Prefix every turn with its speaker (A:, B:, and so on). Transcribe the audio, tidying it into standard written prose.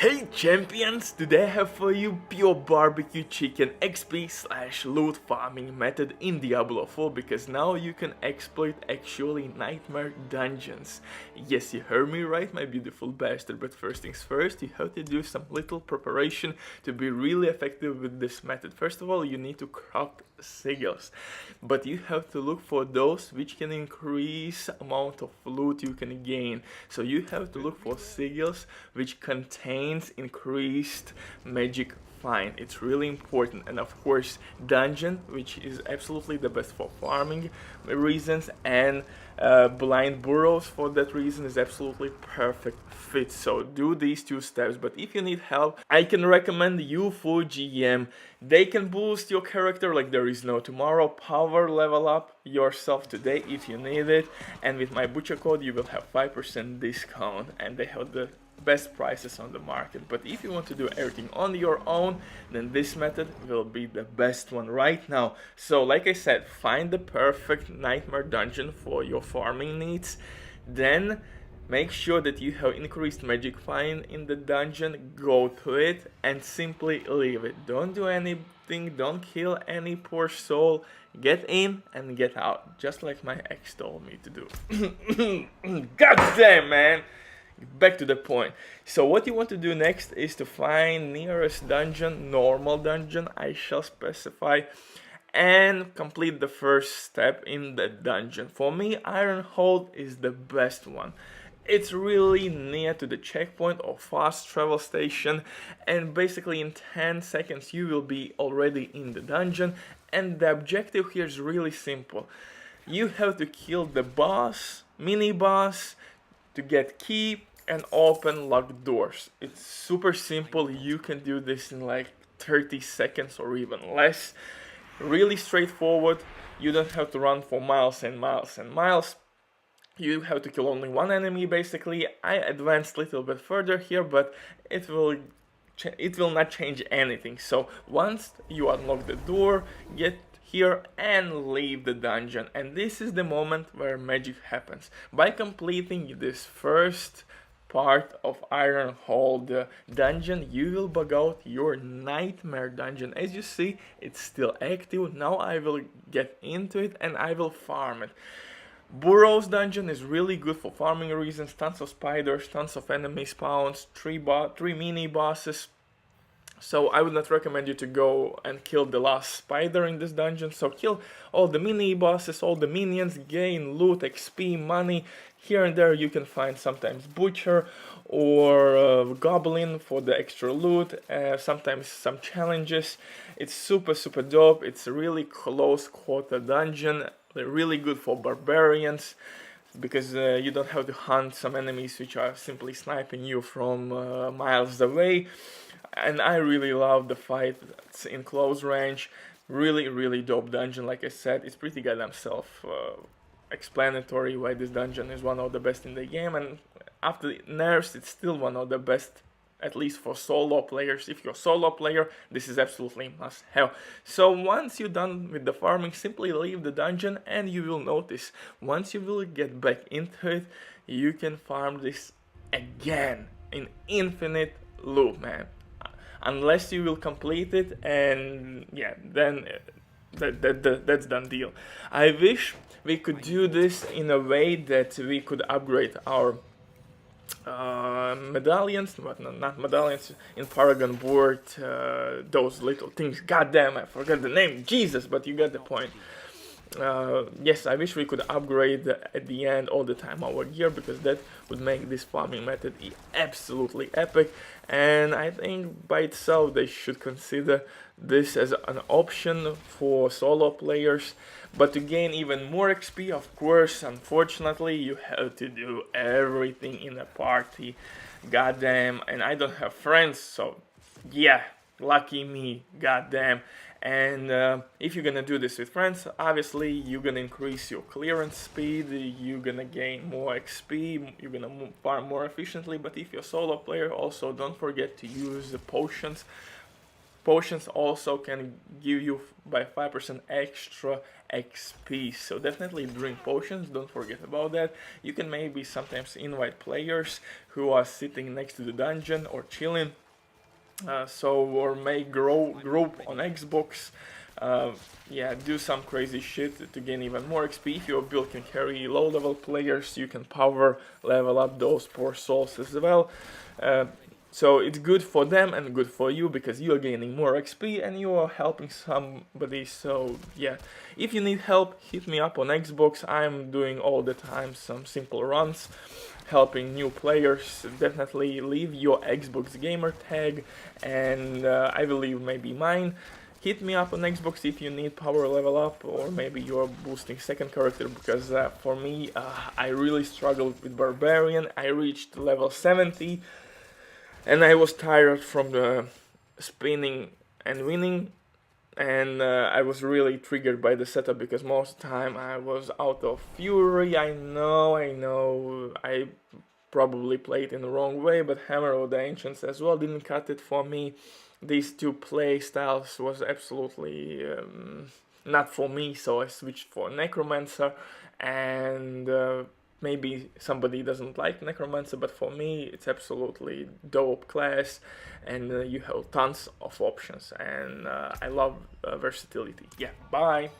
A: Hey champions, today I have for you pure barbecue chicken XP slash loot farming method in Diablo 4 because now you can exploit actually nightmare dungeons. Yes, you heard me right, my beautiful bastard, but first things first, you have to do some little preparation to be really effective with this method. First of all, you need to craft sigils, but you have to look for those which can increase amount of loot you can gain. So you have to look for sigils which contain increased magic find. It's really important. And of course dungeon, which is absolutely the best for farming reasons, and blind burrows for that reason is absolutely perfect fit. So do these two steps. But if you need help, I can recommend U4 GM. They can boost your character like there is no tomorrow. Power level up yourself today if you need it, and with my butcher code you will have 5% discount, and they have the best prices on the market. But if you want to do everything on your own, then this method will be the best one right now. So like I said, find the perfect nightmare dungeon for your farming needs, then make sure that you have increased magic find in the dungeon, go to it and simply leave it. Don't do anything, don't kill any poor soul, get in and get out, just like my ex told me to do. God damn, man! Back to the point. So what you want to do next is to find nearest dungeon, normal dungeon I shall specify, and complete the first step in the dungeon. For me, Ironhold is the best one. It's really near to the checkpoint or fast travel station, and basically in 10 seconds you will be already in the dungeon. And the objective here is really simple. You have to kill the boss, mini boss, to get key and open locked doors. It's super simple. You can do this in like 30 seconds or even less. Really straightforward. You don't have to run for miles and miles and miles. You have to kill only one enemy basically. I advanced a little bit further here, but it will not change anything. So once you unlock the door, get here and leave the dungeon, and this is the moment where magic happens. By completing this first part of Ironhold dungeon, you will bug out your nightmare dungeon. As you see, it's still active. Now I will get into it and I will farm it. Burrows dungeon is really good for farming reasons. Tons of spiders, tons of enemy spawns, three mini bosses. So I would not recommend you to go and kill the last spider in this dungeon. So kill all the mini bosses, all the minions, gain loot, XP, money. Here and there you can find sometimes butcher or goblin for the extra loot. Sometimes some challenges. It's super dope. It's a really close quarter dungeon. They're really good for barbarians, because you don't have to hunt some enemies which are simply sniping you from miles away. And I really love the fight. It's in close range. Really dope dungeon. Like I said, it's pretty goddamn self-explanatory why this dungeon is one of the best in the game, and after the nerfs it's still one of the best, at least for solo players. If you're a solo player, this is absolutely must have. So once you're done with the farming, simply leave the dungeon, and you will notice once you will get back into it, you can farm this again in infinite loop, man. Unless you will complete it, and yeah, then that's done deal. I wish we could do this in a way that we could upgrade our medallions, but not medallions, in Paragon board, those little things. God damn, I forgot the name, Jesus, but you get the point. Yes, I wish we could upgrade at the end all the time our gear, because that would make this farming method absolutely epic. And I think by itself they should consider this as an option for solo players. But to gain even more XP, of course, unfortunately, you have to do everything in a party. Goddamn, and I don't have friends, so yeah, lucky me, goddamn. And if you're gonna do this with friends, obviously you're gonna increase your clearance speed, you're gonna gain more XP, you're gonna farm more efficiently. But if you're a solo player, also don't forget to use the potions Potions also can give you by 5% extra XP, so definitely drink potions, don't forget about that. You can maybe sometimes invite players who are sitting next to the dungeon or chilling, or make group on Xbox. Yeah, do some crazy shit to gain even more XP. If your build can carry low level players, you can power level up those poor souls as well. So it's good for them and good for you because you are gaining more XP and you are helping somebody. So yeah, if you need help, hit me up on Xbox. I'm doing all the time some simple runs, helping new players. Definitely leave your Xbox gamer tag and I will leave maybe mine. Hit me up on Xbox if you need power level up, or maybe you're boosting second character, because for me, I really struggled with Barbarian. I reached level 70 and I was tired from the spinning and winning, and I was really triggered by the setup because most of the time I was out of fury. I know, I probably played in the wrong way, but Hammer of the Ancients as well didn't cut it for me. These two play styles was absolutely not for me, so I switched for Necromancer, and maybe somebody doesn't like Necromancer, but for me it's absolutely dope class, and you have tons of options, and I love versatility. Yeah, bye!